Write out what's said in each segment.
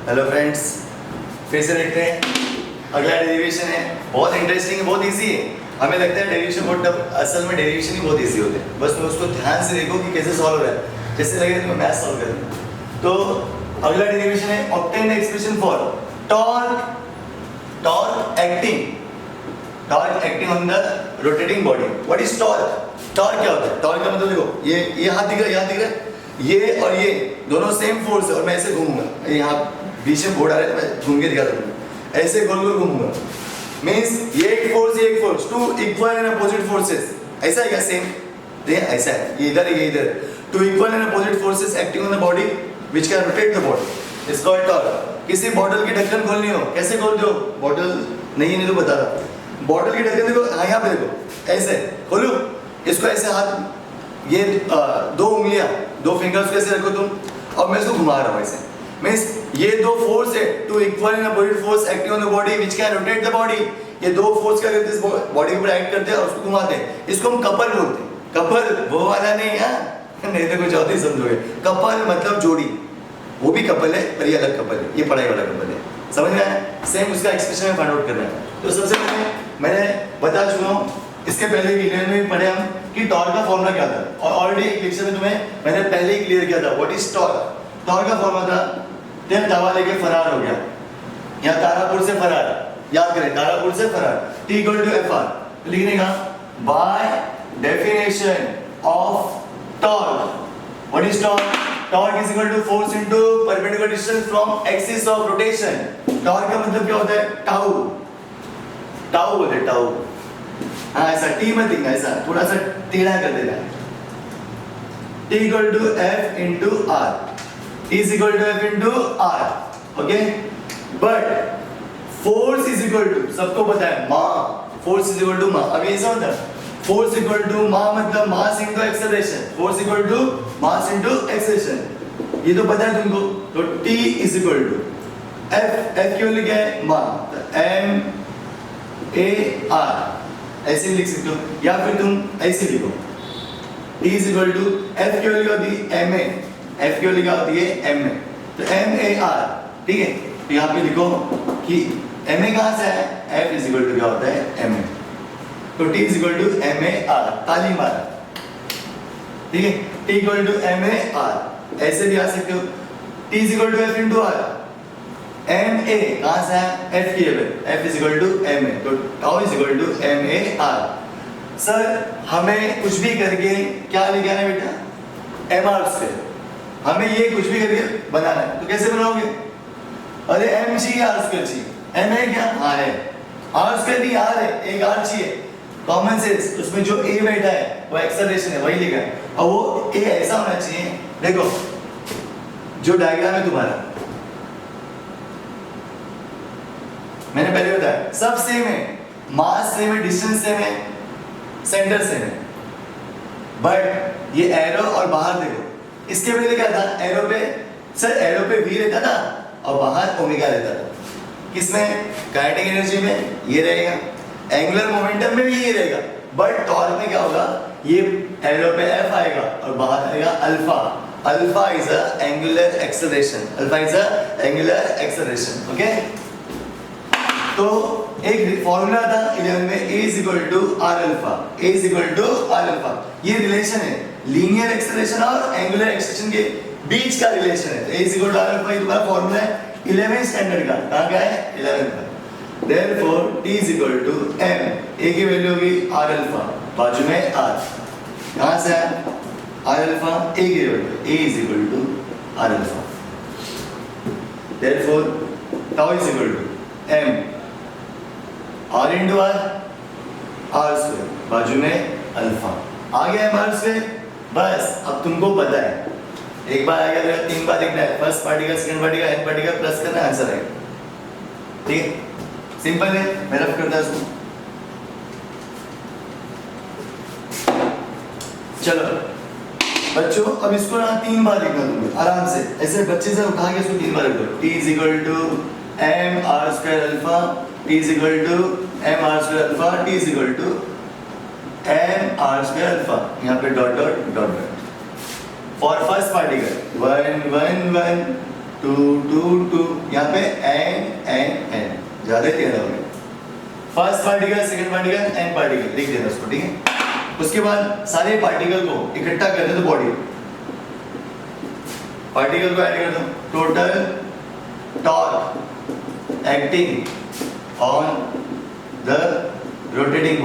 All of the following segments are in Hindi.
हेलो फ्रेंड्स, फिर से देखते हैं। अगला डेरिवेशन है, बहुत इंटरेस्टिंग है, बहुत इजी है। हमें लगता है डेरिवेशन बहुत टफ, असल में डेरिवेशन ही बहुत इजी होते हैं। बस तुम उसको ध्यान से देखो कि कैसे सॉल्व हो रहा है, जैसे लगे तुम्हें मैथ सॉल्व कर रहे हो। तो अगला डेरिवेशन है obtain the expression for torque acting on the rotating body. What is torque? Torque क्या होता है? टॉर्क का मतलब देखो, ये हाथ दिख रहा है, यहाँ दिख रहा है, ये और ये दोनों सेम फोर्स है और मैं ऐसे घूमूंगा, यहाँ बीच में बोर्ड आ रहा है, मैं घूम के दिखा दूंगा, ऐसे गोल गोल घूमूंगा। मींस ये एक force, two equal and opposite forces. ऐसा है क्या? सेम ऐसा है, ये इधर ये इधर। Two equal and opposite forces acting on the body which can rotate the body is called torque. किसी बॉटल की ढक्कन खोलनी हो, कैसे खोलते हो? बॉटल नहीं तो बता रहा, बॉटल की ढक्कन देखो, यहाँ पे देखो, ऐसे खोलू, इसको ऐसे हाथ, ये दो उंगलियां, दो फिंगर्स कैसे रखो तुम, और मैं इसको घुमा रहा हूँ ऐसे। मींस ये दो फोर्स है, two equal and opposite force acting on the body which can rotate the body. ये दो फोर्स क्या करते हैं, इस बॉडी के ऊपर एक्ट करते हैं और उसको घुमाते हैं। इसको हम कपल बोलते हैं। कपल वो वाला नहीं है, नहीं तो कुछ और ही समझोगे। कपल मतलब जोड़ी, वो भी कपल है पर ये अलग कपल है, ये पढ़ाई वाला कपल है। समझ में आया? सेम उसका एक्सप्रेशन में फाइंड आउट करना है। तो सबसे पहले मैंने बता चुका हूँ, इसके पहले वीडियो में भी पढ़े हम कि टॉर्क का फॉर्मूला क्या था, और ऑलरेडी एक लेक्चर में तुम्हें मैंने पहले ही क्लियर किया था। What is torque? टॉर्क का फॉर्मूला था, तेल तवा लेके फरार हो गया, या तारापुर से फरार, याद करें, तारापुर से फरार, T equal to F R. लिखने का by definition of torque. What is torque? Torque is equal to force into perpendicular distance from axis of rotation. Torque का मतलब क्या होता है? टाउ, टाउ बोलते हैं, टाउ। हाँ ऐसा टी मत लिखना, ऐसा थोड़ा सा टेढ़ा कर देना। T equal to F into R, is equal to F into R. Okay, but force is equal to, सबको पता है, mass. Force is equal to mass. अभी ऐसा होता है, फोर्स इक्वल टू मास मतलब mass into acceleration. Force equal to mass into acceleration, ये तो पता है तुमको। तो T is equal to F, F क्यों लिखा है? मास, एम ए आर, ऐसे लिख सकते हो, या फिर तुम ऐसे लिखो, T is equal to F क्यों लिखा होती है? एम ए, एफ क्यों लिखा होती है? एम ए, तो एम ए आर। ठीक है, तो यहाँ पे लिखो कि एम ए कहाँ से है? एफ इज इक्वल टू क्या होता है? M A. तो T is equal to M A R, ताली मारा। ठीक है, T equal to M A R, ऐसे भी आ सकते हो। T is equal to F into R, M A कहाँ से है? एफ की जगह, F is equal to M A, तो tau is equal to M A R. Sir हमें कुछ भी करके क्या लिखा है बेटा? M R square. हमें ये कुछ भी करके बनाना है, तो कैसे बनाओगे? अरे एम चाहिए, आर स्क्वायर चाहिए। एम है क्या? हाँ है। आर स्क्वायर भी आर है, एक आर चाहिए। कॉमन सेंस, उसमें जो ए बैठा है वो एक्सेलरेशन है, वही लिखा है, और वो ए ऐसा होना चाहिए। देखो जो डायग्राम है तुम्हारा, मैंने पहले बताया, सब सेम है, मास सेम है, डिस्टेंस सेम है, सेंटर सेम है, बट ये एरो और बाहर देखो। इसके पहले क्या था? एरो पे, सर एरो पे वी रहता था और बाहर ओमेगा रहता था। किसमें? काइनेटिक एनर्जी में ये रहेगा, एंगुलर मोमेंटम में भी ये रहेगा, बट टॉर्क में क्या होगा? ये एरो पे एफ आएगा और बाहर आएगा alpha. Alpha is a angular acceleration, alpha is a angular acceleration. Okay, तो एक फॉर्मूला था 11 में, A is equal to R alpha, A is equal to R alpha. ये रिलेशन है लीनियर एक्सेलरेशन और एंगुलर एक्सेलरेशन के बीच का रिलेशन है। A is equal to R alpha, ये तुम्हारा फॉर्मूला है 11th स्टैंडर्ड का। कहाँ का है? 11th का। Therefore T is equal to M, A की वैल्यू होगी आर अल्फा, बाजू में R, कहाँ से है? आर अल्फा, A की value, A is equal to R alpha. Therefore tau is equal to M R into R, R square, बाजू में अल्फा। आ गया एम आर स्क्वायर। बस अब तुमको पता है, एक बार आ गया तो 3 बार लिखना है, first particle, second particle, N particle, plus करना, आंसर आएगा। ठीक है, सिंपल है, मैं रफ करता हूं इसको। चलो बच्चों, अब इसको ना 3 बार लिखना तुमको आराम से, ऐसे बच्चे से उठा के इसको 3 बार लिख दो। T is equal to M R square alpha, T is equal to M R square alpha, T is equal to M R square alpha, यहाँ पे dot dot dot dot. For first particle 1 1 1 2 2 2, यहाँ पे n ज़्यादा क्लियर हो गया। First particle, second particle, n particle लिख देना उसको, ठीक है। उसके बाद सारे पार्टिकल को इकट्ठा कर दे तो बॉडी, पार्टिकल को ऐड कर दो। Total torque acting on the rotating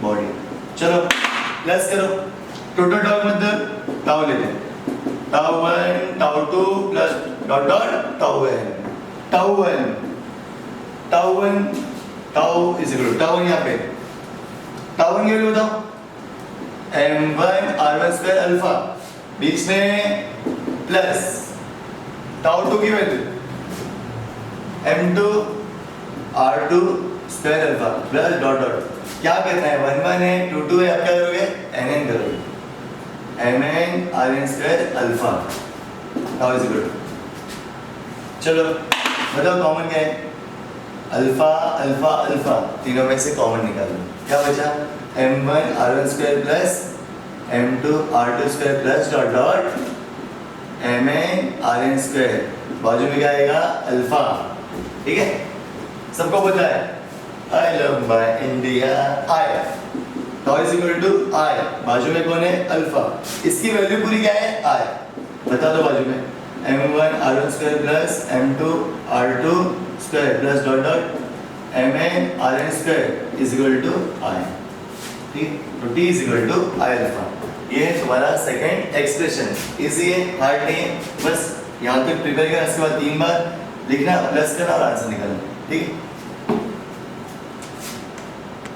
body, चलो प्लस करो। टोटल टॉर्क मतलब टाउ लेते हैं, tau 1 tau 2 plus dot dot tau n, tau is equal to tau 1, यहाँ पे टाउ 1 की वैल्यू बताओ, m1 r1 स्क्वायर अल्फा, बीच में प्लस टाउ 2 की value m2 r2 square alpha plus dot dot, क्या करना है, 1 1 है 2 2 है, आप क्या करोगे, nn करोगे, mn rn square alpha tau is equal to, चलो बताओ कॉमन क्या है, अल्फा अल्फा अल्फा, तीनों में से कॉमन निकालो, क्या बचा, m1 r1 square plus m2 r2 square plus dot dot mn rn square, बाजू में क्या आएगा, अल्फा, ठीक है, सबको पता है, I love my India, I tau is equal to I, बाजू में कौन है, अल्फा, इसकी वैल्यू पूरी क्या है, आई, बता दो बाजू में, m1 r1 square plus m2 r2 square plus dot dot mn rn square is equal to I, ठीक, तो t is equal to I alpha. ये है तुम्हारा सेकंड एक्सप्रेशन, इजी है, हार्ड नहीं है, बस यहाँ तक प्रिपेयर करना, उसके बाद 3 बार लिखना, प्लस करना और आंसर निकालना, ठीक है।